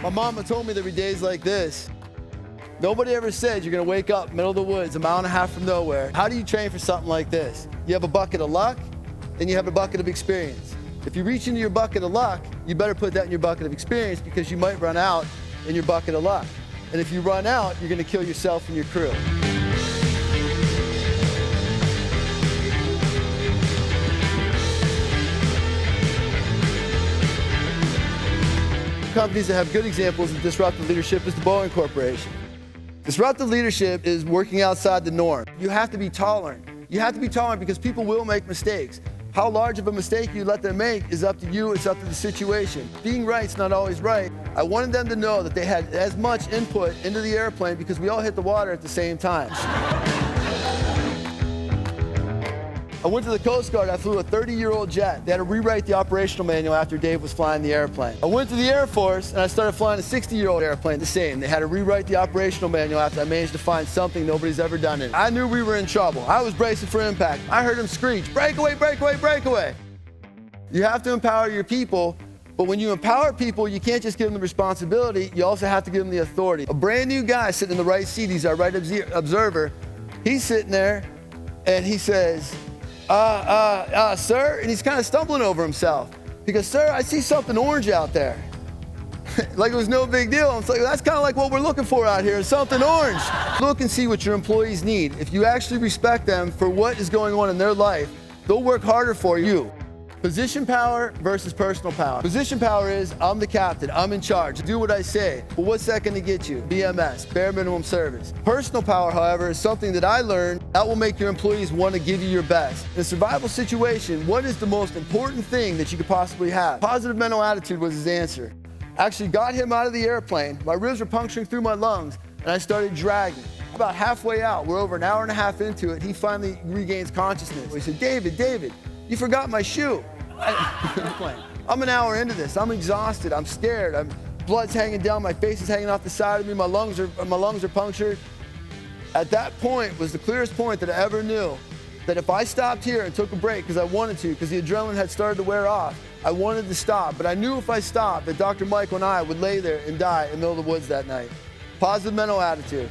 My mama told me there were days like this. Nobody ever said you're gonna wake up middle of the woods, a mile and a half from nowhere. How do you train for something like this? You have a bucket of luck, then you have a bucket of experience. If you reach into your bucket of luck, you better put that in your bucket of experience because you might run out in your bucket of luck. And if you run out, you're gonna kill yourself and your crew. Companies that have good examples of disruptive leadership is the Boeing Corporation. Disruptive leadership is working outside the norm. You have to be tolerant. You have to be tolerant because people will make mistakes. How large of a mistake you let them make is up to you, it's up to the situation. Being right's not always right. I wanted them to know that they had as much input into the airplane because we all hit the water at the same time. I went to the Coast Guard, I flew a 30-year-old jet. They had to rewrite the operational manual after Dave was flying the airplane. I went to the Air Force and I started flying a 60-year-old airplane, the same. They had to rewrite the operational manual after I managed to find something nobody's ever done in it. I knew we were in trouble. I was bracing for impact. I heard him screech, breakaway, breakaway, breakaway. You have to empower your people, but when you empower people, you can't just give them the responsibility, you also have to give them the authority. A brand new guy sitting in the right seat, he's our right observer, he's sitting there and he says, sir, and he's kind of stumbling over himself. Because, sir, I see something orange out there. Like it was no big deal. I'm like, that's kind of like what we're looking for out here, something orange. Look and see what your employees need. If you actually respect them for what is going on in their life, they'll work harder for you. Position power versus personal power. Position power is, I'm the captain, I'm in charge, do what I say. Well, what's that gonna get you? BMS, bare minimum service. Personal power, however, is something that I learned that will make your employees want to give you your best. In a survival situation, what is the most important thing that you could possibly have? Positive mental attitude was his answer. Actually got him out of the airplane, my ribs were puncturing through my lungs, and I started dragging. About halfway out, we're over an hour and a half into it, he finally regains consciousness. He said, David, you forgot my shoe. I'm an hour into this. I'm exhausted. I'm scared. Blood's hanging down. My face is hanging off the side of me. My lungs are punctured. At that point was the clearest point that I ever knew that if I stopped here and took a break because I wanted to, because the adrenaline had started to wear off, I wanted to stop. But I knew if I stopped that Dr. Michael and I would lay there and die in the middle of the woods that night. Positive mental attitude.